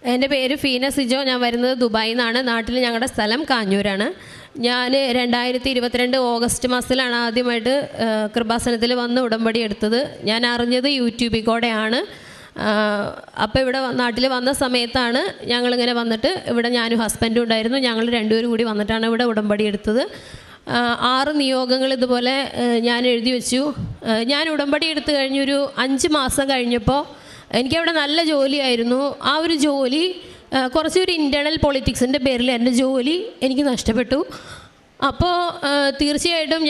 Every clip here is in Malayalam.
എൻ്റെ പേര് ഫീന സിജോ. ഞാൻ വരുന്നത് ദുബായിൽ നിന്നാണ്. നാട്ടിൽ ഞങ്ങളുടെ സ്ഥലം കാഞ്ഞൂരാണ്. ഞാൻ 2022 ഓഗസ്റ്റ് മാസത്തിലാണ് ആദ്യമായിട്ട് കൃപാസനത്തിൽ വന്ന് ഉടമ്പടി എടുത്തത്. ഞാൻ അറിഞ്ഞത് യൂട്യൂബിൽ കൂടെയാണ്. അപ്പോൾ ഇവിടെ നാട്ടിൽ വന്ന സമയത്താണ് ഞങ്ങളിങ്ങനെ വന്നിട്ട് ഇവിടെ ഞാനും ഹസ്ബൻഡും ഉണ്ടായിരുന്നു. ഞങ്ങൾ രണ്ടുപേരും കൂടി വന്നിട്ടാണ് ഇവിടെ ഉടമ്പടി എടുത്തത്. 6 നിയോഗങ്ങൾ ഇതുപോലെ ഞാൻ എഴുതി വെച്ചു. ഞാൻ ഉടമ്പടി എടുത്തു കഴിഞ്ഞൊരു 5 മാസം കഴിഞ്ഞപ്പോൾ എനിക്കവിടെ നല്ല ജോലിയായിരുന്നു. ആ ഒരു ജോലി കുറച്ചൊരു ഇൻറ്റേർണൽ പൊളിറ്റിക്സിൻ്റെ പേരിൽ എൻ്റെ ജോലി എനിക്ക് നഷ്ടപ്പെട്ടു. അപ്പോൾ തീർച്ചയായിട്ടും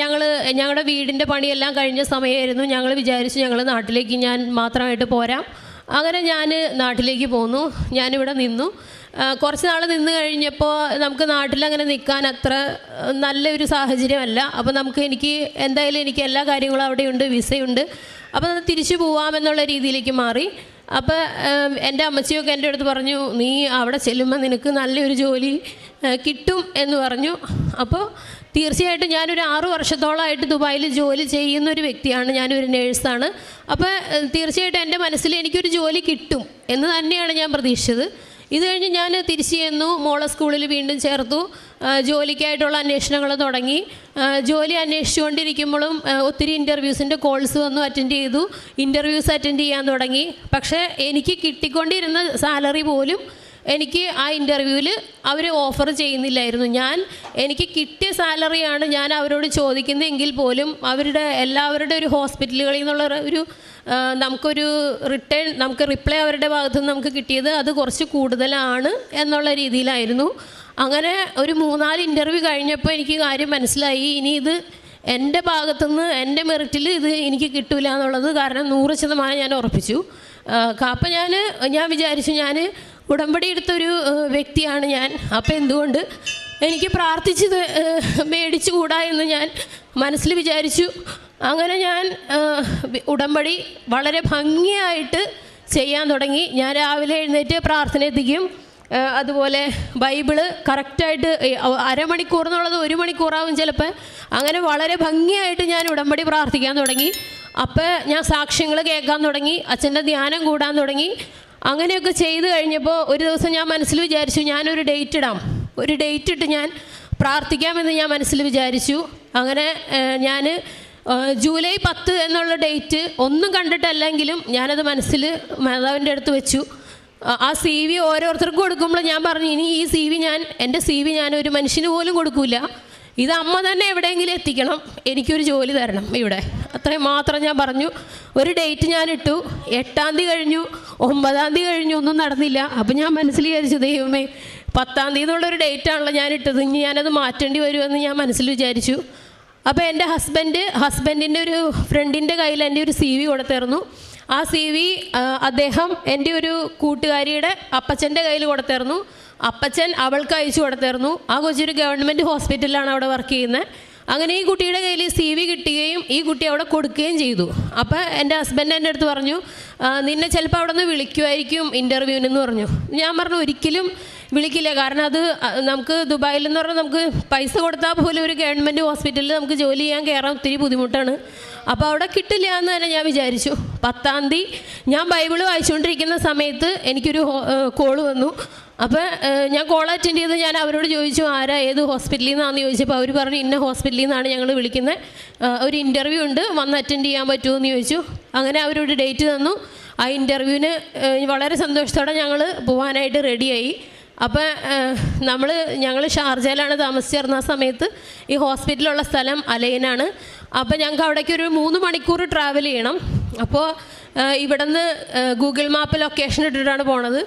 ഞങ്ങളുടെ വീടിൻ്റെ പണിയെല്ലാം കഴിഞ്ഞ സമയമായിരുന്നു. ഞങ്ങൾ വിചാരിച്ചു ഞങ്ങൾ നാട്ടിലേക്ക് ഞാൻ മാത്രമായിട്ട് പോരാം. അങ്ങനെ ഞാൻ നാട്ടിലേക്ക് പോന്നു. ഞാനിവിടെ നിന്നു. കുറച്ച് നാൾ നിന്ന് കഴിഞ്ഞപ്പോൾ നമുക്ക് നാട്ടിലങ്ങനെ നിൽക്കാൻ അത്ര നല്ലൊരു സാഹചര്യമല്ല. അപ്പോൾ എനിക്ക് എന്തായാലും എനിക്ക് എല്ലാ കാര്യങ്ങളും അവിടെയുണ്ട്, വിസയുണ്ട്. അപ്പോൾ തിരിച്ചു പോവാമെന്നുള്ള രീതിയിലേക്ക് മാറി. അപ്പോൾ എൻ്റെ അമ്മച്ചിയൊക്കെ എൻ്റെ അടുത്ത് പറഞ്ഞു, നീ അവിടെ ചെല്ലുമ്പോൾ നിനക്ക് നല്ലൊരു ജോലി കിട്ടും എന്ന് പറഞ്ഞു. അപ്പോൾ തീർച്ചയായിട്ടും ഞാനൊരു 6 വർഷത്തോളമായിട്ട് ദുബായിൽ ജോലി ചെയ്യുന്നൊരു വ്യക്തിയാണ്. ഞാനൊരു നേഴ്സാണ്. അപ്പോൾ തീർച്ചയായിട്ടും എൻ്റെ മനസ്സിൽ എനിക്കൊരു ജോലി കിട്ടും എന്ന് തന്നെയാണ് ഞാൻ പ്രതീക്ഷിച്ചത്. ഇത് കഴിഞ്ഞ് ഞാൻ തിരിച്ചു ചെന്നു. മോളെ സ്കൂളിൽ വീണ്ടും ചേർത്തു. ജോലിക്കായിട്ടുള്ള അന്വേഷണങ്ങൾ തുടങ്ങി. ജോലി അന്വേഷിച്ചുകൊണ്ടിരിക്കുമ്പോഴും ഒത്തിരി ഇൻ്റർവ്യൂസിൻ്റെ കോൾസ് വന്നു. അറ്റൻഡ് ചെയ്തു. ഇൻ്റർവ്യൂസ് അറ്റൻഡ് ചെയ്യാൻ തുടങ്ങി. പക്ഷേ എനിക്ക് കിട്ടിക്കൊണ്ടിരുന്ന സാലറി പോലും എനിക്ക് ആ ഇൻ്റർവ്യൂവിൽ അവർ ഓഫർ ചെയ്യുന്നില്ലായിരുന്നു. എനിക്ക് കിട്ടിയ സാലറിയാണ് ഞാൻ അവരോട് ചോദിക്കുന്നതെങ്കിൽ പോലും എല്ലാവരുടെ ഒരു ഹോസ്പിറ്റലുകളിൽ നിന്നുള്ള നമുക്കൊരു നമുക്ക് റിപ്ലൈ അവരുടെ ഭാഗത്തുനിന്ന് നമുക്ക് കിട്ടിയത് അത് കുറച്ച് കൂടുതലാണ് എന്നുള്ള രീതിയിലായിരുന്നു. അങ്ങനെ ഒരു 3-4 ഇൻ്റർവ്യൂ കഴിഞ്ഞപ്പോൾ എനിക്ക് കാര്യം മനസ്സിലായി. ഇനി ഇത് എൻ്റെ ഭാഗത്തുനിന്ന് എൻ്റെ മെറിറ്റിൽ ഇത് എനിക്ക് കിട്ടില്ല എന്നുള്ളത്. കാരണം 100% ഞാൻ ഉറപ്പിച്ചു. അപ്പം ഞാൻ വിചാരിച്ചു ഞാൻ ഉടമ്പടി എടുത്തൊരു വ്യക്തിയാണ് ഞാൻ. അപ്പം എന്തുകൊണ്ട് എനിക്ക് പ്രാർത്ഥിച്ചത് മേടിച്ചുകൂടാ എന്ന് ഞാൻ മനസ്സിൽ വിചാരിച്ചു. അങ്ങനെ ഞാൻ ഉടമ്പടി വളരെ ഭംഗിയായിട്ട് ചെയ്യാൻ തുടങ്ങി. ഞാൻ രാവിലെ എഴുന്നേറ്റ് പ്രാർത്ഥന എത്തിക്കും. അതുപോലെ ബൈബിള് കറക്റ്റായിട്ട് അരമണിക്കൂർ എന്നുള്ളത് 1 മണിക്കൂറാവും ചിലപ്പോൾ. അങ്ങനെ വളരെ ഭംഗിയായിട്ട് ഞാൻ ഉടമ്പടി പ്രാർത്ഥിക്കാൻ തുടങ്ങി. അപ്പോൾ ഞാൻ സാക്ഷ്യങ്ങൾ കേൾക്കാൻ തുടങ്ങി. അച്ഛൻ്റെ ധ്യാനം കൂടാൻ തുടങ്ങി. അങ്ങനെയൊക്കെ ചെയ്ത് കഴിഞ്ഞപ്പോൾ ഒരു ദിവസം ഞാൻ മനസ്സിൽ വിചാരിച്ചു ഞാനൊരു ഡേറ്റ് ഇടാം. ഒരു ഡേറ്റ് ഇട്ട് ഞാൻ പ്രാർത്ഥിക്കാമെന്ന് ഞാൻ മനസ്സിൽ വിചാരിച്ചു. അങ്ങനെ ഞാൻ ജൂലൈ 10 എന്നുള്ള ഡേറ്റ് ഒന്നും കണ്ടിട്ടല്ലെങ്കിലും ഞാനത് മനസ്സിൽ മാതാവിൻ്റെ അടുത്ത് വെച്ചു. ആ CV ഓരോരുത്തർക്കും കൊടുക്കുമ്പോൾ ഞാൻ പറഞ്ഞു, ഇനി ഈ എൻ്റെ CV ഞാൻ ഒരു മനുഷ്യന് പോലും കൊടുക്കില്ല. ഇത് അമ്മ തന്നെ എവിടെയെങ്കിലും എത്തിക്കണം. എനിക്കൊരു ജോലി തരണം ഇവിടെ. അത്രയും മാത്രം ഞാൻ പറഞ്ഞു. ഒരു ഡേറ്റ് ഞാൻ ഇട്ടു. 8-ാം തീയതി കഴിഞ്ഞു, 9-ാം തീയതി കഴിഞ്ഞു, ഒന്നും നടന്നില്ല. അപ്പം ഞാൻ മനസ്സിൽ വിചാരിച്ചു, ദൈവമേ 10-ാം തീയതി എന്നുള്ളൊരു ഡേറ്റാണല്ലോ ഞാൻ ഇട്ടത്. ഇനി ഞാനത് മാറ്റേണ്ടി വരുമെന്ന് ഞാൻ മനസ്സിൽ വിചാരിച്ചു. അപ്പോൾ എൻ്റെ ഹസ്ബൻഡിൻ്റെ ഒരു ഫ്രണ്ടിൻ്റെ കയ്യിൽ എൻ്റെ ഒരു CV കൊടുത്തിരുന്നു. ആ CV അദ്ദേഹം എൻ്റെ ഒരു കൂട്ടുകാരിയുടെ അപ്പച്ചൻ്റെ കയ്യിൽ കൊടുത്തിരുന്നു. അപ്പച്ചൻ അവൾക്ക് അയച്ചു കൊടുത്തിരുന്നു. ആ കൊച്ചൊരു ഗവൺമെൻറ് ഹോസ്പിറ്റലിലാണ് അവിടെ വർക്ക് ചെയ്യുന്നത്. അങ്ങനെ ഈ കുട്ടിയുടെ കയ്യിൽ CV കിട്ടുകയും ഈ കുട്ടി അവിടെ കൊടുക്കുകയും ചെയ്തു. അപ്പോൾ എൻ്റെ ഹസ്ബൻഡ് എൻ്റെ അടുത്ത് പറഞ്ഞു, നിന്നെ ചിലപ്പോൾ അവിടെ നിന്ന് വിളിക്കുമായിരിക്കും ഇൻ്റർവ്യൂവിനെന്ന് പറഞ്ഞു. ഞാൻ പറഞ്ഞു, ഒരിക്കലും വിളിക്കില്ല. കാരണം അത് നമുക്ക് ദുബായിൽ എന്ന് പറഞ്ഞാൽ നമുക്ക് പൈസ കൊടുത്താൽ പോലും ഒരു ഗവൺമെൻറ് ഹോസ്പിറ്റലിൽ നമുക്ക് ജോലി ചെയ്യാൻ കയറാൻ ഒത്തിരി ബുദ്ധിമുട്ടാണ്. അപ്പോൾ അവിടെ കിട്ടില്ല എന്ന് തന്നെ ഞാൻ വിചാരിച്ചു. 10-ാം തീയതി ഞാൻ ബൈബിള് വായിച്ചുകൊണ്ടിരിക്കുന്ന സമയത്ത് എനിക്കൊരു കോള് വന്നു. അപ്പോൾ ഞാൻ കോൾ അറ്റൻഡ് ചെയ്ത് ഞാൻ അവരോട് ചോദിച്ചു, ആരാ, ഏത് ഹോസ്പിറ്റലിൽ നിന്നാണെന്ന് ചോദിച്ചപ്പോൾ അവർ പറഞ്ഞു, ഇന്ന ഹോസ്പിറ്റലിൽ നിന്നാണ് ഞങ്ങൾ വിളിക്കുന്നത്, ഒരു ഇൻ്റർവ്യൂ ഉണ്ട്, വന്ന് അറ്റൻഡ് ചെയ്യാൻ പറ്റുമോ എന്ന് ചോദിച്ചു. അങ്ങനെ അവരൊരു ഡേറ്റ് തന്നു. ആ ഇൻ്റർവ്യൂവിന് വളരെ സന്തോഷത്തോടെ ഞങ്ങൾ പോകാനായിട്ട് റെഡിയായി. അപ്പോൾ ഞങ്ങൾ ഷാർജയിലാണ് താമസിച്ചിരുന്ന ആ സമയത്ത്. ഈ ഹോസ്പിറ്റലുള്ള സ്ഥലം അലൈനാണ്. അപ്പോൾ ഞങ്ങൾക്ക് അവിടേക്ക് ഒരു 3 മണിക്കൂർ ട്രാവൽ ചെയ്യണം. അപ്പോൾ ഇവിടെ നിന്ന് ഗൂഗിൾ മാപ്പ് ലൊക്കേഷൻ ഇട്ടിട്ടാണ് പോണത്.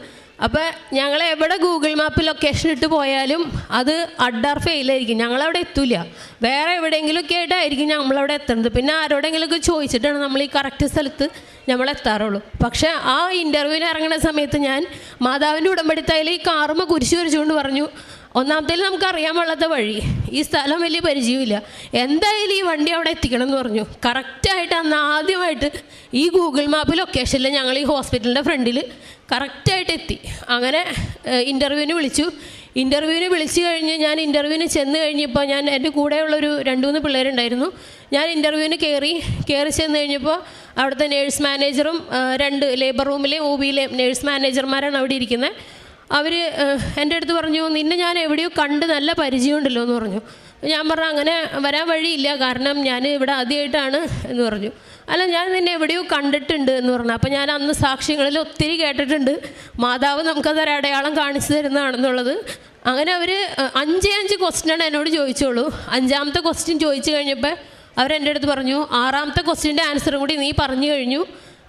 അപ്പോൾ ഞങ്ങൾ എവിടെ ഗൂഗിൾ മാപ്പ് ലൊക്കേഷൻ ഇട്ട് പോയാലും അത് അഡ്ഡാർ ഫെയിലായിരിക്കും. ഞങ്ങളവിടെ എത്തില്ല. വേറെ എവിടെയെങ്കിലുമൊക്കെ ആയിട്ടായിരിക്കും നമ്മളവിടെ എത്തുന്നത്. പിന്നെ ആരോടെങ്കിലുമൊക്കെ ചോദിച്ചിട്ടാണ് നമ്മൾ ഈ കറക്റ്റ് സ്ഥലത്ത് നമ്മൾ എത്താറുള്ളൂ. പക്ഷേ ആ ഇൻ്റർവ്യൂവിന് ഇറങ്ങുന്ന സമയത്ത് ഞാൻ മാതാവിൻ്റെ ഉടമ്പടിത്തയിൽ ഈ കാറുമ്മ കുരിശ് വരച്ചുകൊണ്ട് പറഞ്ഞു, ഒന്നാമത്തേൽ നമുക്കറിയാൻ പാടില്ലാത്ത വഴി, ഈ സ്ഥലം വലിയ പരിചയമില്ല, എന്തായാലും ഈ വണ്ടി അവിടെ എത്തിക്കണം എന്ന് പറഞ്ഞു. കറക്റ്റായിട്ട് അന്ന് ആദ്യമായിട്ട് ഈ ഗൂഗിൾ മാപ്പ് ലൊക്കേഷനിൽ ഞങ്ങൾ ഈ ഹോസ്പിറ്റലിൻ്റെ ഫ്രണ്ടിൽ കറക്റ്റായിട്ട് എത്തി. അങ്ങനെ ഇൻ്റർവ്യൂവിന് വിളിച്ചു. ഇൻ്റർവ്യൂവിന് വിളിച്ചു കഴിഞ്ഞ് ഞാൻ ഇൻ്റർവ്യൂവിന് ചെന്ന് കഴിഞ്ഞപ്പോൾ എൻ്റെ കൂടെയുള്ളൊരു 2-3 പിള്ളേരുണ്ടായിരുന്നു. ഞാൻ ഇൻ്റർവ്യൂവിന് കയറി ചെന്ന് കഴിഞ്ഞപ്പോൾ അവിടുത്തെ നേഴ്സ് മാനേജറും 2 ലേബർ റൂമിലെ OB-യിലെ നേഴ്സ് മാനേജർമാരാണ് അവിടെ ഇരിക്കുന്നത്. അവർ എൻ്റെ അടുത്ത് പറഞ്ഞു, നിന്നെ ഞാൻ എവിടെയോ കണ്ട് നല്ല പരിചയമുണ്ടല്ലോ എന്ന് പറഞ്ഞു. ഞാൻ പറഞ്ഞു, അങ്ങനെ വരാൻ വഴിയില്ല, കാരണം ഞാൻ ഇവിടെ ആദ്യമായിട്ടാണ് എന്ന് പറഞ്ഞു. അല്ല, ഞാൻ നിന്നെ എവിടെയോ കണ്ടിട്ടുണ്ട് എന്ന് പറഞ്ഞു. അപ്പോൾ ഞാൻ അന്ന് സാക്ഷ്യങ്ങളിൽ ഒത്തിരി കേട്ടിട്ടുണ്ട്, മാതാവ് നമുക്കതൊരു അടയാളം കാണിച്ചു തരുന്നതാണെന്നുള്ളത്. അങ്ങനെ അവർ 5 ക്വസ്റ്റ്യനാണ് എന്നോട് ചോദിച്ചോളൂ. 5ാമത്തെ ക്വസ്റ്റ്യൻ ചോദിച്ചു കഴിഞ്ഞപ്പോൾ അവരെൻ്റെ അടുത്ത് പറഞ്ഞു, 6ാമത്തെ ക്വസ്റ്റ്യൻ്റെ ആൻസറും കൂടി നീ പറഞ്ഞു കഴിഞ്ഞു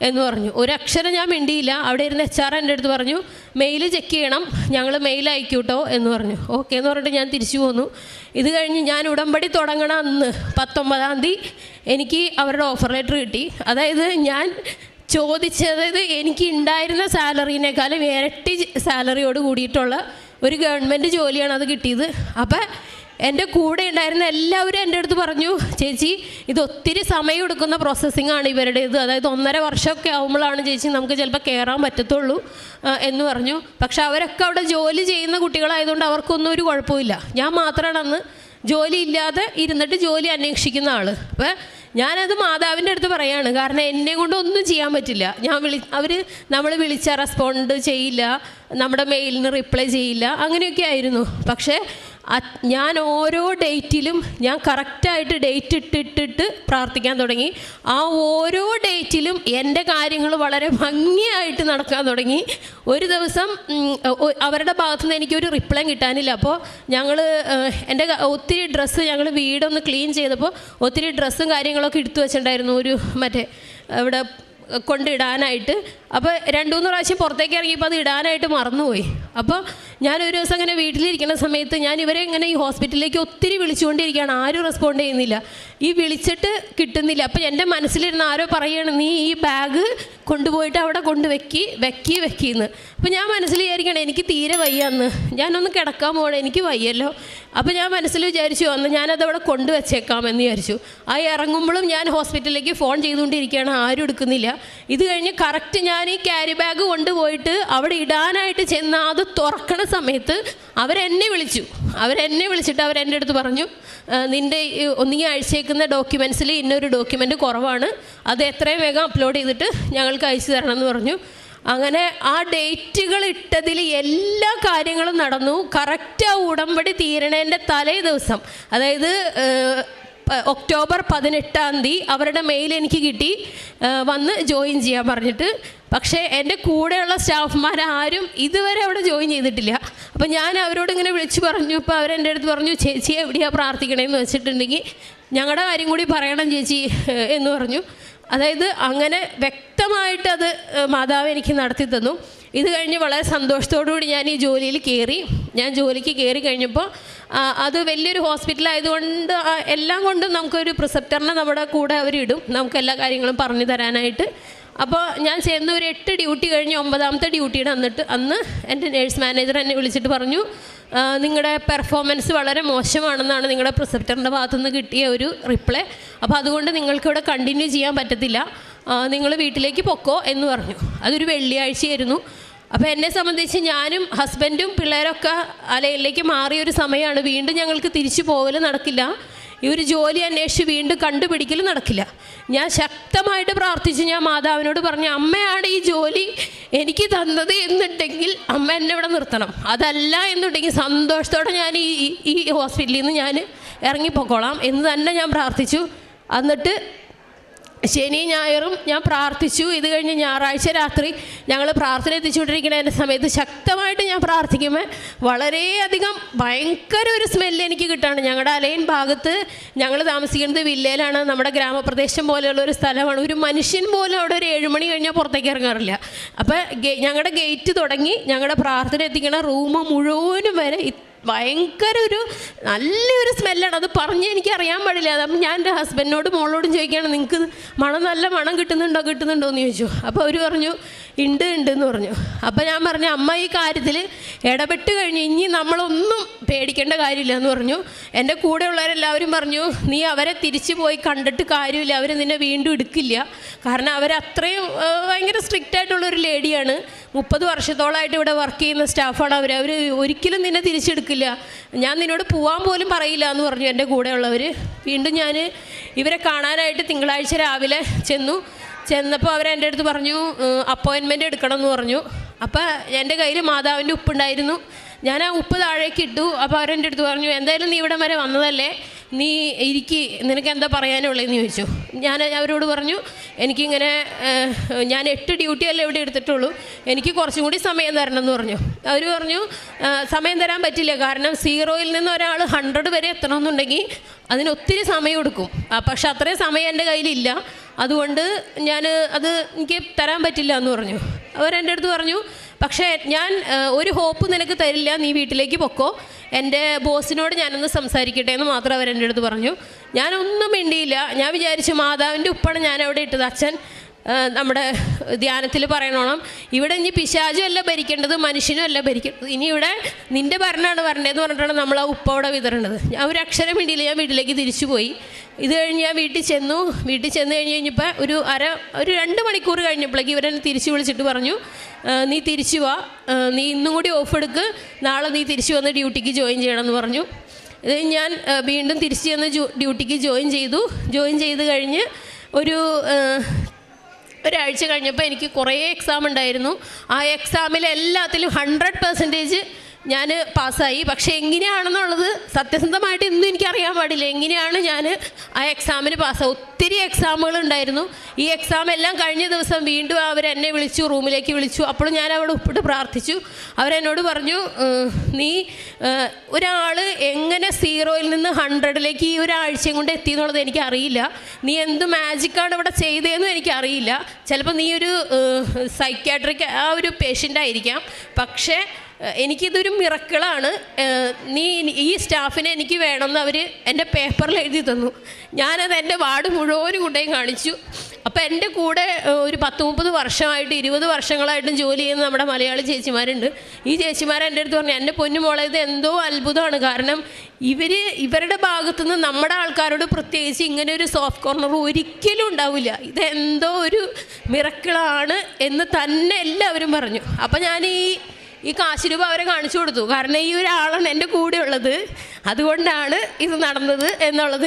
എന്ന് പറഞ്ഞു. ഒരക്ഷരം ഞാൻ മിണ്ടിയില്ല. അവിടെ ഇരുന്ന് HR എൻ്റെ അടുത്ത് പറഞ്ഞു, മെയിൽ ചെക്ക് ചെയ്യണം, ഞങ്ങൾ മെയിൽ അയക്കൂട്ടോ എന്ന് പറഞ്ഞു. ഓക്കെ എന്ന് പറഞ്ഞിട്ട് ഞാൻ തിരിച്ചു പോന്നു. ഇത് കഴിഞ്ഞ് ഞാൻ ഉടമ്പടി തുടങ്ങണ അന്ന് 19-ാം തീയതി എനിക്ക് അവരുടെ ഓഫർ ലെറ്റർ കിട്ടി. അതായത് ഞാൻ ചോദിച്ചത് എനിക്ക് ഉണ്ടായിരുന്ന സാലറീനേക്കാളും ഇരട്ടി സാലറിയോട് കൂടിയിട്ടുള്ള ഒരു ഗവൺമെൻറ് ജോലിയാണ് അത് കിട്ടിയത്. അപ്പം എൻ്റെ കൂടെ ഉണ്ടായിരുന്ന എല്ലാവരും എൻ്റെ അടുത്ത് പറഞ്ഞു, ചേച്ചി ഇത് ഒത്തിരി സമയം എടുക്കുന്ന പ്രോസസ്സിംഗ് ആണ് ഇവരുടേത്, അതായത് 1.5 വർഷമൊക്കെ ആകുമ്പോഴാണ് ചേച്ചി നമുക്ക് ചിലപ്പോൾ കയറാൻ പറ്റത്തുള്ളൂ എന്ന് പറഞ്ഞു. പക്ഷെ അവരൊക്കെ അവിടെ ജോലി ചെയ്യുന്ന കുട്ടികളായതുകൊണ്ട് അവർക്കൊന്നും ഒരു കുഴപ്പമില്ല. ഞാൻ മാത്രമാണ് അന്ന് ജോലി ഇല്ലാതെ ഇരുന്നിട്ട് ജോലി അന്വേഷിക്കുന്ന ആൾ. അപ്പം ഞാനത് മാതാവിൻ്റെ അടുത്ത് പറയാണ്, കാരണം എന്നെ കൊണ്ട് ഒന്നും ചെയ്യാൻ പറ്റില്ല. നമ്മൾ വിളിച്ചാൽ റെസ്പോണ്ട് ചെയ്യില്ല, നമ്മുടെ മെയിലിന് റിപ്ലൈ ചെയ്യില്ല, അങ്ങനെയൊക്കെ ആയിരുന്നു. പക്ഷേ ഞാൻ ഓരോ ഡേറ്റിലും ഞാൻ കറക്റ്റായിട്ട് ഡേറ്റ് ഇട്ടിട്ട് പ്രാർത്ഥിക്കാൻ തുടങ്ങി. ആ ഓരോ ഡേറ്റിലും എൻ്റെ കാര്യങ്ങൾ വളരെ ഭംഗിയായിട്ട് നടക്കാൻ തുടങ്ങി. ഒരു ദിവസം അവരുടെ ഭാഗത്തുനിന്ന് എനിക്കൊരു റിപ്ലൈ കിട്ടാനില്ല. അപ്പോൾ എൻ്റെ ഒത്തിരി ഡ്രസ്സ്, ഞങ്ങൾ വീടൊന്ന് ക്ലീൻ ചെയ്തപ്പോൾ ഒത്തിരി ഡ്രസ്സും കാര്യങ്ങളൊക്കെ എടുത്തു വെച്ചിട്ടുണ്ടായിരുന്നു, ഒരു ഇവിടെ കൊണ്ടിടാനായിട്ട്. അപ്പോൾ 2-3 പ്രാവശ്യം പുറത്തേക്ക് ഇറങ്ങിയപ്പോൾ അത് ഇടാനായിട്ട് മറന്നുപോയി. അപ്പോൾ ഞാനൊരു ദിവസം അങ്ങനെ വീട്ടിലിരിക്കുന്ന സമയത്ത് ഞാൻ ഇവരെ ഇങ്ങനെ ഈ ഹോസ്പിറ്റലിലേക്ക് ഒത്തിരി വിളിച്ചുകൊണ്ടിരിക്കുകയാണ്, ആരും റെസ്പോണ്ട് ചെയ്യുന്നില്ല, ഈ വിളിച്ചിട്ട് കിട്ടുന്നില്ല. അപ്പോൾ എൻ്റെ മനസ്സിലിരുന്ന് ആരോ പറയുകയാണ്, നീ ഈ ബാഗ് കൊണ്ടുപോയിട്ട് അവിടെ കൊണ്ട് വെക്കിന്ന്. അപ്പോൾ ഞാൻ മനസ്സിൽ വിചാരിക്കണം, എനിക്ക് തീരെ വയ്യന്ന്, ഞാനൊന്ന് കിടക്കാൻ പോകണം, എനിക്ക് വയ്യല്ലോ. അപ്പോൾ ഞാൻ മനസ്സിൽ വിചാരിച്ചു, അന്ന് ഞാനതവിടെ കൊണ്ടുവച്ചേക്കാമെന്ന് വിചാരിച്ചു. ആ ഇറങ്ങുമ്പോഴും ഞാൻ ഹോസ്പിറ്റലിലേക്ക് ഫോൺ ചെയ്തുകൊണ്ടിരിക്കുകയാണ്, ആരും എടുക്കുന്നില്ല. ഇത് കഴിഞ്ഞ് കറക്റ്റ് ഞാൻ ഈ ക്യാരി ബാഗ് കൊണ്ടുപോയിട്ട് അവിടെ ഇടാനായിട്ട് ചെന്ന് അത് തുറക്കണ സമയത്ത് അവരെന്നെ വിളിച്ചിട്ട് അവരെൻ്റെ അടുത്ത് പറഞ്ഞു, നിൻ്റെ നീ അയച്ചേക്കുന്ന ഡോക്യുമെൻറ്റ്സിൽ ഇന്നൊരു ഡോക്യുമെൻറ്റ് കുറവാണ്, അത് എത്രയും വേഗം അപ്ലോഡ് ചെയ്തിട്ട് ഞങ്ങൾക്ക് അയച്ചു തരണം എന്ന് പറഞ്ഞു. അങ്ങനെ ആ ഡേറ്റുകൾ ഇട്ടതിൽ എല്ലാ കാര്യങ്ങളും നടന്നു. കറക്റ്റ് ആ ഉടമ്പടി തീരണേൻ്റെ തലേ ദിവസം, അതായത് ഒക്ടോബർ 18-ാം തീയതി അവരുടെ മെയിൽ എനിക്ക് കിട്ടി, വന്ന് ജോയിൻ ചെയ്യാൻ പറഞ്ഞിട്ട്. പക്ഷേ എൻ്റെ കൂടെയുള്ള സ്റ്റാഫ്മാരാരും ഇതുവരെ അവിടെ ജോയിൻ ചെയ്തിട്ടില്ല. അപ്പോൾ ഞാൻ അവരോട് ഇങ്ങനെ വിളിച്ച് പറഞ്ഞു. ഇപ്പോൾ അവരെൻ്റെ അടുത്ത് പറഞ്ഞു, ചേച്ചി എവിടെയാണ് പ്രാർത്ഥിക്കണമെന്ന് വെച്ചിട്ടുണ്ടെങ്കിൽ ഞങ്ങളുടെ കാര്യം കൂടി പറയണം ചേച്ചി എന്ന് പറഞ്ഞു. അതായത് അങ്ങനെ വ്യക്തമായിട്ടത് മാതാവ് എനിക്ക് നടത്തി തന്നു. ഇത് കഴിഞ്ഞ് വളരെ സന്തോഷത്തോടുകൂടി ഞാൻ ഈ ജോലിയിൽ കയറി. ഞാൻ ജോലിക്ക് കയറി കഴിഞ്ഞപ്പോൾ അത് വലിയൊരു ഹോസ്പിറ്റലായതുകൊണ്ട് എല്ലാം കൊണ്ടും നമുക്കൊരു പ്രിസെപ്റ്ററിനെ നമ്മുടെ കൂടെ അവരിടും, നമുക്ക് എല്ലാ കാര്യങ്ങളും പറഞ്ഞു തരാനായിട്ട്. അപ്പോൾ ഞാൻ ചെന്ന് ഒരു 8 ഡ്യൂട്ടി കഴിഞ്ഞ് 9ാമത്തെ ഡ്യൂട്ടിയുടെ അന്ന് എൻ്റെ നേഴ്സ് മാനേജർ എന്നെ വിളിച്ചിട്ട് പറഞ്ഞു, നിങ്ങളുടെ പെർഫോമൻസ് വളരെ മോശമാണെന്നാണ് നിങ്ങളുടെ പ്രിസെപ്റ്ററിൻ്റെ ഭാഗത്തുനിന്ന് കിട്ടിയ ഒരു റിപ്ലൈ. അപ്പോൾ അതുകൊണ്ട് നിങ്ങൾക്കിവിടെ കണ്ടിന്യൂ ചെയ്യാൻ പറ്റത്തില്ല, നിങ്ങൾ വീട്ടിലേക്ക് പൊക്കോ എന്ന് പറഞ്ഞു. അതൊരു വെള്ളിയാഴ്ചയായിരുന്നു. അപ്പോൾ എന്നെ സംബന്ധിച്ച് ഞാനും ഹസ്ബൻഡും പിള്ളേരൊക്കെ അലയിലേക്ക് മാറിയൊരു സമയമാണ്. വീണ്ടും ഞങ്ങൾക്ക് തിരിച്ചു പോകൽ നടക്കില്ല, ഈ ഒരു ജോലി അന്വേഷിച്ച് വീണ്ടും കണ്ടുപിടിക്കൽ നടക്കില്ല. ഞാൻ ശക്തമായിട്ട് പ്രാർത്ഥിച്ച് ഞാൻ മാതാവിനോട് പറഞ്ഞു, അമ്മയാണ് ഈ ജോലി എനിക്ക് തന്നത് എന്നുണ്ടെങ്കിൽ അമ്മ എന്നെ ഇവിടെ നിർത്തണം, അതല്ല എന്നുണ്ടെങ്കിൽ സന്തോഷത്തോടെ ഞാൻ ഈ ഹോസ്പിറ്റലിൽ നിന്ന് ഞാൻ ഇറങ്ങിപ്പോക്കോളാം എന്ന് തന്നെ ഞാൻ പ്രാർത്ഥിച്ചു. എന്നിട്ട് ശനി ഞായറും ഞാൻ പ്രാർത്ഥിച്ചു. ഇത് കഴിഞ്ഞ് ഞായറാഴ്ച രാത്രി ഞങ്ങൾ പ്രാർത്ഥന എത്തിച്ചുകൊണ്ടിരിക്കുന്ന സമയത്ത് ശക്തമായിട്ട് ഞാൻ പ്രാർത്ഥിക്കുമ്പോൾ വളരെയധികം ഭയങ്കര ഒരു സ്മെല്ല് എനിക്ക് കിട്ടാണ്. ഞങ്ങളുടെ അലൈൻ ഭാഗത്ത് ഞങ്ങൾ താമസിക്കുന്നത് വില്ലയിലാണ്, നമ്മുടെ ഗ്രാമപ്രദേശം പോലെയുള്ള ഒരു സ്ഥലമാണ്. ഒരു മനുഷ്യൻ പോലും അവിടെ ഒരു 7 മണി കഴിഞ്ഞാൽ പുറത്തേക്ക് ഇറങ്ങാറില്ല. അപ്പോൾ ഞങ്ങളുടെ ഗേറ്റ് തുടങ്ങി ഞങ്ങളുടെ പ്രാർത്ഥന എത്തിക്കണ റൂം മുഴുവനും വരെ ഭയങ്കര ഒരു നല്ലൊരു സ്മെല്ലാണ്. അത് പറഞ്ഞ് എനിക്കറിയാൻ പാടില്ല. അപ്പം ഞാൻ എൻ്റെ ഹസ്ബൻഡിനോടും മോളോടും ചോദിക്കുകയാണ്, നിങ്ങൾക്ക് നല്ല മണം കിട്ടുന്നുണ്ടോ എന്ന് ചോദിച്ചു. അപ്പോൾ അവർ പറഞ്ഞു ഉണ്ടെന്ന് പറഞ്ഞു. അപ്പോൾ ഞാൻ പറഞ്ഞു, അമ്മ ഈ കാര്യത്തിൽ ഇടപെട്ട് കഴിഞ്ഞ് ഇനി നമ്മളൊന്നും പേടിക്കേണ്ട കാര്യമില്ല എന്ന് പറഞ്ഞു. എൻ്റെ കൂടെയുള്ളവരെല്ലാവരും പറഞ്ഞു, നീ അവരെ തിരിച്ചു പോയി കണ്ടിട്ട് കാര്യമില്ല, അവർ നിന്നെ വീണ്ടും എടുക്കില്ല. കാരണം അവരത്രയും ഭയങ്കര സ്ട്രിക്റ്റ് ആയിട്ടുള്ളൊരു ലേഡിയാണ്. 30 വർഷത്തോളമായിട്ട് ഇവിടെ വർക്ക് ചെയ്യുന്ന സ്റ്റാഫാണ് അവർ ഒരിക്കലും നിന്നെ തിരിച്ചെടുക്കില്ല, ഞാൻ നിന്നോട് പോകാൻ പോലും പറയില്ല എന്ന് പറഞ്ഞു എൻ്റെ കൂടെയുള്ളവർ. വീണ്ടും ഞാൻ ഇവരെ കാണാനായിട്ട് തിങ്കളാഴ്ച രാവിലെ ചെന്നപ്പോൾ അവരെൻ്റെ അടുത്ത് പറഞ്ഞു, അപ്പോയിൻമെൻറ്റ് എടുക്കണം എന്ന് പറഞ്ഞു. അപ്പോൾ എൻ്റെ കയ്യിൽ മാതാവിൻ്റെ ഉപ്പുണ്ടായിരുന്നു. ഞാൻ ആ ഉപ്പ് താഴേക്ക് ഇട്ടു. അപ്പോൾ അവരെൻ്റെ അടുത്ത് പറഞ്ഞു, എന്തായാലും നീ ഇവിടം വരെ വന്നതല്ലേ, നീ ഇരിക്ക്, നിനക്ക് എന്താ പറയാനുള്ളതെന്ന് ചോദിച്ചു. ഞാൻ അവരോട് പറഞ്ഞു, എനിക്കിങ്ങനെ ഞാൻ 8 ഡ്യൂട്ടിയല്ലേ ഇവിടെ എടുത്തിട്ടുള്ളൂ, എനിക്ക് കുറച്ചും കൂടി സമയം തരണം എന്ന് പറഞ്ഞു. അവർ പറഞ്ഞു, സമയം തരാൻ പറ്റില്ല, കാരണം 0-ൽ നിന്ന് ഒരാൾ 100 വരെ എത്തണമെന്നുണ്ടെങ്കിൽ അതിന് ഒത്തിരി സമയം എടുക്കും. പക്ഷെ അത്രയും സമയം എൻ്റെ കയ്യിലില്ല, അതുകൊണ്ട് അത് എനിക്ക് തരാൻ പറ്റില്ല എന്ന് പറഞ്ഞു. അവരെൻ്റെ അടുത്ത് പറഞ്ഞു, പക്ഷേ ഞാൻ ഒരു ഹോപ്പ് നിനക്ക് തരില്ല, നീ വീട്ടിലേക്ക് പൊക്കോ, എൻ്റെ ബോസിനോട് ഞാനൊന്ന് സംസാരിക്കട്ടെ എന്ന് മാത്രം അവരെൻ്റെ അടുത്ത് പറഞ്ഞു. ഞാനൊന്നും മിണ്ടിയില്ല. ഞാൻ വിചാരിച്ചു മാതാവിൻ്റെ ഉപ്പാണ് ഞാൻ അവിടെ ഇട്ടത്. അച്ഛൻ നമ്മുടെ ധ്യാനത്തിൽ പറയണം, ഇവിടെ ഇനി പിശാചും അല്ല ഭരിക്കേണ്ടത്, മനുഷ്യനും അല്ല ഭരിക്കേണ്ടത്, ഇനി ഇവിടെ നിൻ്റെ ഭരണമാണ് വരേണ്ടതെന്ന് പറഞ്ഞിട്ടാണ് നമ്മൾ ആ ഉപ്പ് അവിടെ വിതറേണ്ടത്. ഞാൻ ഒരു അക്ഷരം മിണ്ടിയില്ല. ഞാൻ വീട്ടിലേക്ക് തിരിച്ചു പോയി. ഇത് കഴിഞ്ഞ് ഞാൻ വീട്ടിൽ ചെന്നു കഴിഞ്ഞപ്പോൾ ഒരു 2 മണിക്കൂർ കഴിഞ്ഞപ്പോഴേക്ക് ഇവരെന്നെ തിരിച്ചു വിളിച്ചിട്ട് പറഞ്ഞു, നീ തിരിച്ചു വാ, നീ ഇന്നും കൂടി ഓഫ് എടുക്ക്, നാളെ നീ തിരിച്ചു വന്ന് ഡ്യൂട്ടിക്ക് ജോയിൻ ചെയ്യണമെന്ന് പറഞ്ഞു. ഇത് ഞാൻ വീണ്ടും തിരിച്ചു ചെന്ന് ഡ്യൂട്ടിക്ക് ജോയിൻ ചെയ്ത് കഴിഞ്ഞ് ഒരാഴ്ച കഴിഞ്ഞപ്പോൾ എനിക്ക് കുറേ എക്സാം ഉണ്ടായിരുന്നു. ആ എക്സാമിൽ എല്ലാത്തിലും 100% ഞാൻ പാസ്സായി. പക്ഷേ എങ്ങനെയാണെന്നുള്ളത് സത്യസന്ധമായിട്ട് ഇന്നും എനിക്കറിയാൻ പാടില്ല, എങ്ങനെയാണ് ഞാൻ ആ എക്സാമിന് പാസ്സായി. ഒത്തിരി എക്സാമുകൾ ഉണ്ടായിരുന്നു. ഈ എക്സാം എല്ലാം കഴിഞ്ഞ ദിവസം വീണ്ടും അവരെന്നെ റൂമിലേക്ക് വിളിച്ചു. അപ്പോൾ ഞാൻ അവിടെ ഉപ്പിട്ട് പ്രാർത്ഥിച്ചു. അവരെന്നോട് പറഞ്ഞു, നീ ഒരാൾ എങ്ങനെ 0-ൽ നിന്ന് 100-ലേക്ക് ഈ ഒരാഴ്ചയും കൊണ്ട് എത്തി എന്നുള്ളത് എനിക്കറിയില്ല, നീ എന്ത് മാജിക്കാണ് ഇവിടെ ചെയ്തതെന്നും എനിക്കറിയില്ല, ചിലപ്പോൾ നീ ഒരു സൈക്യാട്രിക് ആ ഒരു പേഷ്യൻ്റ് ആയിരിക്കാം, പക്ഷേ എനിക്കിതൊരു മിറക്കിളാണ്, നീ ഈ സ്റ്റാഫിനെ എനിക്ക് വേണമെന്ന് അവർ എൻ്റെ പേപ്പറിൽ എഴുതി തന്നു. ഞാനത് എൻ്റെ വാർഡ് മുഴുവനും കൊണ്ടുപോയി കാണിച്ചു. അപ്പോൾ എൻ്റെ കൂടെ ഒരു 10-30 വർഷമായിട്ട് 20 വർഷങ്ങളായിട്ടും ജോലി ചെയ്യുന്ന നമ്മുടെ മലയാളി ചേച്ചിമാരുണ്ട്. ഈ ചേച്ചിമാർ എൻ്റെ അടുത്ത് പറഞ്ഞു, എൻ്റെ പൊന്നു മോളെ, ഇത് എന്തോ അത്ഭുതമാണ്, കാരണം ഇവരുടെ ഭാഗത്തുനിന്ന് നമ്മുടെ ആൾക്കാരോട് പ്രത്യേകിച്ച് ഇങ്ങനെ ഒരു സോഫ്റ്റ് കോർണർ ഒരിക്കലും ഉണ്ടാവില്ല, ഇതെന്തോ ഒരു മിറക്കിളാണ് എന്ന് തന്നെ എല്ലാവരും പറഞ്ഞു. അപ്പോൾ ഞാൻ ഈ കാശ് രൂപ അവരെ കാണിച്ചു കൊടുത്തു, കാരണം ഈ ഒരാളാണ് എൻ്റെ കൂടെ ഉള്ളത്, അതുകൊണ്ടാണ് ഇത് നടന്നത് എന്നുള്ളത്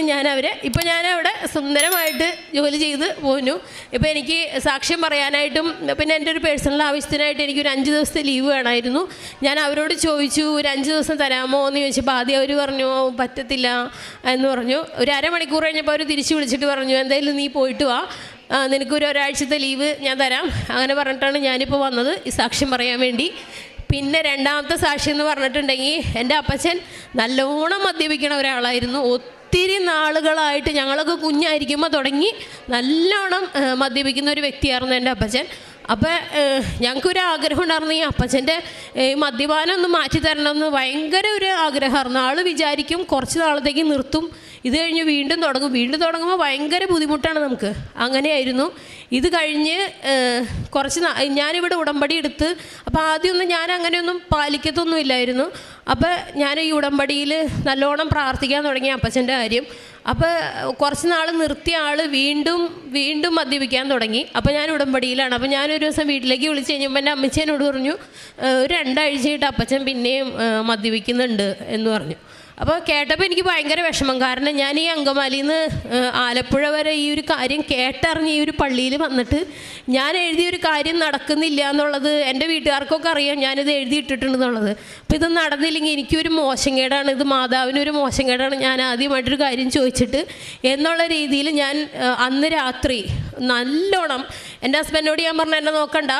ഇപ്പം ഞാനവിടെ സുന്ദരമായിട്ട് ജോലി ചെയ്ത് പോന്നു. ഇപ്പോൾ എനിക്ക് സാക്ഷ്യം പറയാനായിട്ടും പിന്നെ എൻ്റെ ഒരു പേഴ്സണൽ ആവശ്യത്തിനായിട്ട് എനിക്കൊരു 5 ദിവസത്തെ ലീവ് വേണമായിരുന്നു. ഞാൻ അവരോട് ചോദിച്ചു, ഒരു 5 ദിവസം തരാമോ എന്ന് ചോദിച്ചപ്പോൾ ആദ്യം അവർ പറഞ്ഞു പറ്റത്തില്ല എന്ന് പറഞ്ഞു. ഒരു അരമണിക്കൂർ കഴിഞ്ഞപ്പോൾ അവർ തിരിച്ച് വിളിച്ചിട്ട് പറഞ്ഞു, എന്തായാലും നീ പോയിട്ട് വാ, നിനക്കൊരു ഒരാഴ്ചത്തെ ലീവ് ഞാൻ തരാം. അങ്ങനെ പറഞ്ഞിട്ടാണ് ഞാനിപ്പോൾ വന്നത് ഈ സാക്ഷ്യം പറയാൻ വേണ്ടി. പിന്നെ രണ്ടാമത്തെ സാക്ഷി എന്ന് പറഞ്ഞിട്ടുണ്ടെങ്കിൽ, എൻ്റെ അപ്പച്ചൻ നല്ലോണം മദ്യപിക്കണ ഒരാളായിരുന്നു. ഒത്തിരി നാളുകളായിട്ട് ഞങ്ങളൊക്കെ കുഞ്ഞായിരിക്കുമ്പോൾ തുടങ്ങി നല്ലോണം മദ്യപിക്കുന്ന ഒരു വ്യക്തിയായിരുന്നു എൻ്റെ അപ്പച്ചൻ. അപ്പോൾ ഞങ്ങൾക്കൊരു ആഗ്രഹം ഉണ്ടായിരുന്നു, ഈ അപ്പച്ചൻ്റെ മദ്യപാനം ഒന്ന് മാറ്റി തരണമെന്ന് ഭയങ്കര ഒരു ആഗ്രഹമായിരുന്നു. ആൾ വിചാരിക്കും കുറച്ച് നാളത്തേക്ക് നിർത്തും, ഇത് കഴിഞ്ഞ് വീണ്ടും തുടങ്ങുമ്പോൾ ഭയങ്കര ബുദ്ധിമുട്ടാണ് നമുക്ക്. അങ്ങനെയായിരുന്നു. ഇത് കഴിഞ്ഞ് ഞാനിവിടെ ഉടമ്പടി എടുത്ത്, അപ്പോൾ ആദ്യമൊന്നും ഞാൻ അങ്ങനെയൊന്നും പാലിക്കത്തൊന്നുമില്ലായിരുന്നു. അപ്പോൾ ഞാൻ ഈ ഉടമ്പടിയിൽ നല്ലോണം പ്രാർത്ഥിക്കാൻ തുടങ്ങി അപ്പച്ചൻ്റെ കാര്യം. അപ്പോൾ കുറച്ച് നാൾ നിർത്തിയ ആൾ വീണ്ടും മദ്യപിക്കാൻ തുടങ്ങി. അപ്പോൾ ഞാൻ ഉടമ്പടിയിലാണ്. അപ്പോൾ ഞാനൊരു ദിവസം വീട്ടിലേക്ക് വിളിച്ച് കഴിഞ്ഞപ്പോൾ എൻ്റെ അമ്മച്ചി എന്നോട് പറഞ്ഞു, ഒരു 2 ആഴ്ചയായിട്ട് അപ്പച്ചൻ പിന്നെയും മദ്യപിക്കുന്നുണ്ട് എന്ന് പറഞ്ഞു. അപ്പോൾ കേട്ടപ്പോൾ എനിക്ക് ഭയങ്കര വിഷമം, കാരണം ഞാൻ ഈ അങ്കമാലിയിൽ നിന്ന് ആലപ്പുഴ വരെ ഈ ഒരു കാര്യം കേട്ടറിഞ്ഞ് ഈ ഒരു പള്ളിയിൽ വന്നിട്ട് ഞാൻ എഴുതിയൊരു കാര്യം നടക്കുന്നില്ല എന്നുള്ളത് എൻ്റെ വീട്ടുകാർക്കൊക്കെ അറിയാം, ഞാനിത് എഴുതിയിട്ടിട്ടുണ്ടെന്നുള്ളത്. അപ്പോൾ ഇത് നടന്നില്ലെങ്കിൽ എനിക്കൊരു മോശംകേടാണ്, ഇത് മാതാവിനൊരു മോശംകേടാണ്, ഞാൻ ആദ്യമായിട്ടൊരു കാര്യം ചോദിച്ചിട്ട് എന്നുള്ള രീതിയിൽ ഞാൻ അന്ന് രാത്രി നല്ലോണം എൻ്റെ ഹസ്ബൻഡിനോട് ഞാൻ പറഞ്ഞു, എന്നെ നോക്കണ്ട,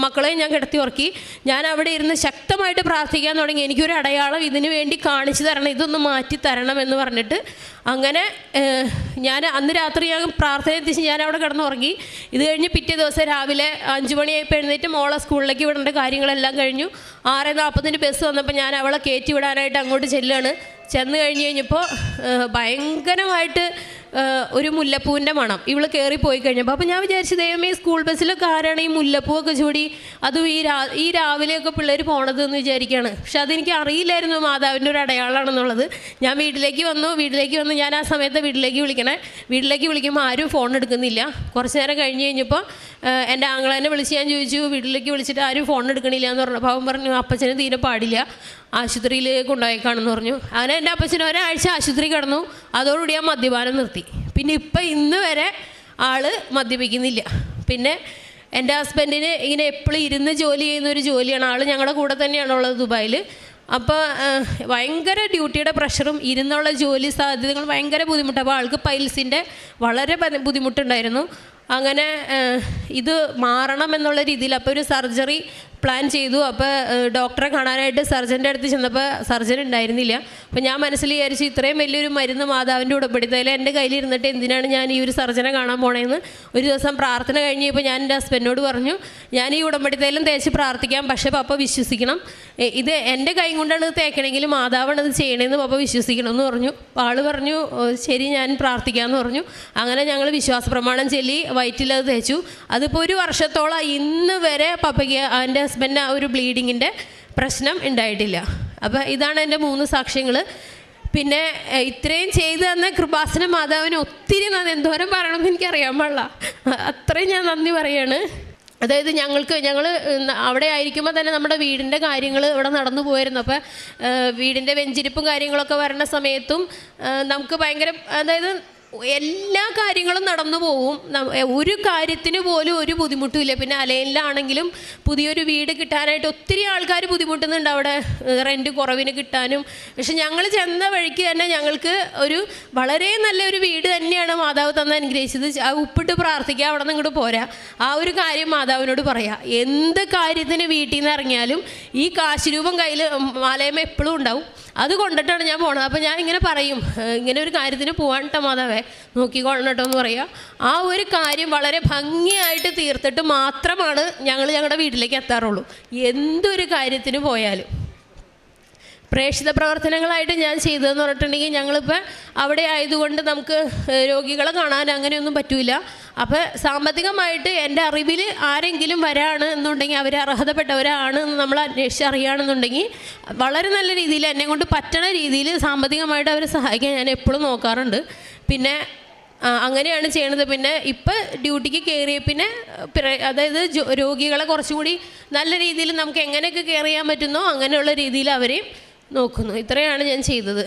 മക്കളെ ഞാൻ കിടത്തി ഉറക്കി. ഞാൻ അവിടെ ഇരുന്ന് ശക്തമായിട്ട് പ്രാർത്ഥിക്കാൻ തുടങ്ങി, എനിക്കൊരു അടയാളം ഇതിനു വേണ്ടി കാണിച്ചു തരണം, ഇതൊന്ന് മാറ്റി തരണം എന്ന് പറഞ്ഞിട്ട്. അങ്ങനെ ഞാൻ അന്ന് രാത്രി ഞാൻ പ്രാർത്ഥന എത്തിച്ച് ഞാൻ അവിടെ കിടന്നുറങ്ങി. ഇത് കഴിഞ്ഞ് പിറ്റേ ദിവസം രാവിലെ 5 മണിയായപ്പോൾ എഴുന്നേറ്റ് മോളെ സ്കൂളിലേക്ക് വിടേണ്ട കാര്യങ്ങളെല്ലാം കഴിഞ്ഞു. 6:40 ബസ് വന്നപ്പോൾ ഞാൻ അവളെ കയറ്റി വിടാനായിട്ട് അങ്ങോട്ട് ചെന്ന് കഴിഞ്ഞപ്പോൾ ഭയങ്കരമായിട്ട് ഒരു മുല്ലപ്പൂവിൻ്റെ മണം ഇവള് കയറിപ്പോയി കഴിഞ്ഞപ്പോൾ. അപ്പോൾ ഞാൻ വിചാരിച്ചു, ദൈവമേ, സ്കൂൾ ബസ്സിലൊക്കെ ആരാണ് ഈ മുല്ലപ്പൂവൊക്കെ ചൂടി, അതും ഈ രാവിലെയൊക്കെ പിള്ളേർ പോണത് എന്ന് വിചാരിക്കുകയാണ്. പക്ഷെ അതെനിക്ക് അറിയില്ലായിരുന്നു മാതാവിൻ്റെ ഒരു അടയാളമാണെന്നുള്ളത്. ഞാൻ വീട്ടിലേക്ക് വന്നു. ഞാൻ ആ സമയത്ത് വീട്ടിലേക്ക് വിളിക്കുമ്പോൾ ആരും ഫോൺ എടുക്കുന്നില്ല. കുറച്ച് നേരം കഴിഞ്ഞപ്പോൾ എൻ്റെ ആങ്ങളേനെ വിളിച്ച് ഞാൻ ചോദിച്ചു, വീട്ടിലേക്ക് വിളിച്ചിട്ട് ആരും ഫോൺ എടുക്കണില്ല എന്ന് പറഞ്ഞപ്പോൾ അവൻ പറഞ്ഞു, അപ്പച്ചന് തീരെ പാടില്ല, ആശുപത്രിയിൽ കൊണ്ടുപോയേക്കാണെന്ന് പറഞ്ഞു. അങ്ങനെ എൻ്റെ അപ്പച്ചന് ഒരാഴ്ച ആശുപത്രി കിടന്നു. അതോടുകൂടി ആ മദ്യപാനം നിർത്തി. പിന്നെ ഇന്ന് വരെ ആൾ മദ്യപിക്കുന്നില്ല. പിന്നെ എൻ്റെ ഹസ്ബൻഡിന് ഇങ്ങനെ എപ്പോഴും ഇരുന്ന് ജോലി ചെയ്യുന്ന ഒരു ജോലിയാണ്. ആൾ ഞങ്ങളുടെ കൂടെ തന്നെയാണുള്ളത് ദുബായിൽ. അപ്പോൾ ഭയങ്കര ഡ്യൂട്ടിയുടെ പ്രഷറും ഇരുന്നുള്ള ജോലി സാധ്യതകൾ ഭയങ്കര ബുദ്ധിമുട്ടാണ്. അപ്പോൾ ആൾക്ക് പൈൽസിൻ്റെ വളരെ ബുദ്ധിമുട്ടുണ്ടായിരുന്നു. അങ്ങനെ ഇത് മാറണം എന്നുള്ള രീതിയിൽ അപ്പോൾ ഒരു സർജറി പ്ലാൻ ചെയ്തു. അപ്പോൾ ഡോക്ടറെ കാണാനായിട്ട് സർജൻ്റെ അടുത്ത് ചെന്നപ്പോൾ സർജൻ ഉണ്ടായിരുന്നില്ല. അപ്പോൾ ഞാൻ മനസ്സിൽ വിചാരിച്ചു, ഇത്രയും വലിയൊരു മരുന്ന് മാതാവിൻ്റെ ഉടമ്പടിത്തൈലം എൻ്റെ കയ്യിലിരുന്നിട്ട് എന്തിനാണ് ഞാൻ ഈ ഒരു സർജനെ കാണാൻ പോണേന്ന്. ഒരു ദിവസം പ്രാർത്ഥന കഴിഞ്ഞപ്പോൾ ഞാൻ എൻ്റെ ഹസ്ബൻഡിനോട് പറഞ്ഞു, ഞാൻ ഈ ഉടമ്പടിത്തൈലം തേച്ച് പ്രാർത്ഥിക്കാം, പക്ഷേ പപ്പ വിശ്വസിക്കണം, ഇത് എൻ്റെ കൈ കൊണ്ടാണ് ഇത് തേക്കണമെങ്കിൽ മാതാവാണ് ഇത് ചെയ്യണമെന്ന് പപ്പ വിശ്വസിക്കണം എന്ന് പറഞ്ഞു. അപ്പോൾ ആൾ പറഞ്ഞു ശരി ഞാൻ പ്രാർത്ഥിക്കാമെന്ന് പറഞ്ഞു. അങ്ങനെ ഞങ്ങൾ വിശ്വാസ പ്രമാണം ചൊല്ലി വയറ്റിലത് തേച്ചു. അതിപ്പോൾ ഒരു വർഷത്തോളം ഇന്ന് വരെ പപ്പയ്ക്ക് എൻ്റെ ഹസ്ബൻഡിന് ആ ഒരു ബ്ലീഡിങ്ങിൻ്റെ പ്രശ്നം ഉണ്ടായിട്ടില്ല. അപ്പോൾ ഇതാണ് എൻ്റെ 3 സാക്ഷ്യങ്ങൾ. പിന്നെ ഇത്രയും ചെയ്തു തന്ന കൃപാസന മാതാവിന് ഒത്തിരി നന്ദി. എന്തോരം പറയണമെന്ന് എനിക്കറിയാൻ പാടില്ല, അത്രയും ഞാൻ നന്ദി പറയാണ്. അതായത് ഞങ്ങൾ അവിടെ ആയിരിക്കുമ്പോൾ തന്നെ നമ്മുടെ വീടിൻ്റെ കാര്യങ്ങൾ ഇവിടെ നടന്നു പോയിരുന്നു. അപ്പോൾ വീടിൻ്റെ വെഞ്ചിരിപ്പും കാര്യങ്ങളൊക്കെ വരണ സമയത്തും നമുക്ക് ഭയങ്കര, അതായത് എല്ലാ കാര്യങ്ങളും നടന്നു പോവും. ഒരു കാര്യത്തിന് പോലും ഒരു ബുദ്ധിമുട്ടുമില്ല. പിന്നെ അലയിലാണെങ്കിലും പുതിയൊരു വീട് കിട്ടാനായിട്ട് ഒത്തിരി ആൾക്കാർ ബുദ്ധിമുട്ടുന്നുണ്ട്, അവിടെ റെൻറ്റ് കുറവിന് കിട്ടാനും. പക്ഷെ ഞങ്ങൾ ചെന്ന വഴിക്ക് തന്നെ ഞങ്ങൾക്ക് ഒരു വളരെ നല്ലൊരു വീട് തന്നെയാണ് മാതാവ് തന്ന് അനുഗ്രഹിച്ചത്. ആ ഉപ്പിട്ട് പ്രാർത്ഥിക്കുക, അവിടെ നിന്ന് ഇങ്ങോട്ട് പോരാ, ആ ഒരു കാര്യം മാതാവിനോട് പറയാം. എന്ത് കാര്യത്തിന് വീട്ടിൽ നിന്ന് ഇറങ്ങിയാലും ഈ കാശ് രൂപം കയ്യിൽ മാലയമ്മ എപ്പോഴും ഉണ്ടാവും. അത് കൊണ്ടിട്ടാണ് ഞാൻ പോണത്. അപ്പോൾ ഞാൻ ഇങ്ങനെ പറയും, ഇങ്ങനെ ഒരു കാര്യത്തിന് പോകാനിട്ട മാതാവേ നോക്കിക്കൊള്ളണം കേട്ടോ എന്ന് പറയുക. ആ ഒരു കാര്യം വളരെ ഭംഗിയായിട്ട് തീർത്തിട്ട് മാത്രമാണ് ഞങ്ങളുടെ വീട്ടിലേക്ക് എത്താറുള്ളൂ, എന്തൊരു കാര്യത്തിന് പോയാലും. പ്രേക്ഷിത പ്രവർത്തനങ്ങളായിട്ട് ഞാൻ ചെയ്തതെന്ന് പറഞ്ഞിട്ടുണ്ടെങ്കിൽ, ഞങ്ങളിപ്പോൾ അവിടെ ആയതുകൊണ്ട് നമുക്ക് രോഗികളെ കാണാൻ അങ്ങനെയൊന്നും പറ്റില്ല. അപ്പോൾ സാമ്പത്തികമായിട്ട് എൻ്റെ അറിവിൽ ആരെങ്കിലും വരാണ് എന്നുണ്ടെങ്കിൽ, അവർ അർഹതപ്പെട്ടവരാണ് എന്ന് നമ്മൾ അന്വേഷിച്ച് അറിയുകയാണെന്നുണ്ടെങ്കിൽ വളരെ നല്ല രീതിയിൽ എന്നെ കൊണ്ട് പറ്റണ രീതിയിൽ സാമ്പത്തികമായിട്ട് അവരെ സഹായിക്കാൻ ഞാൻ എപ്പോഴും നോക്കാറുണ്ട്. പിന്നെ അങ്ങനെയാണ് ചെയ്യണത്. പിന്നെ ഇപ്പം ഡ്യൂട്ടിക്ക് കയറിയ പിന്നെ അതായത് രോഗികളെ കുറച്ചുകൂടി നല്ല രീതിയിൽ നമുക്ക് എങ്ങനെയൊക്കെ കെയർ ചെയ്യാൻ പറ്റുന്നോ അങ്ങനെയുള്ള രീതിയിൽ അവരെയും നോക്കുന്നു. ഇത്രയാണ് ഞാൻ ചെയ്തത്.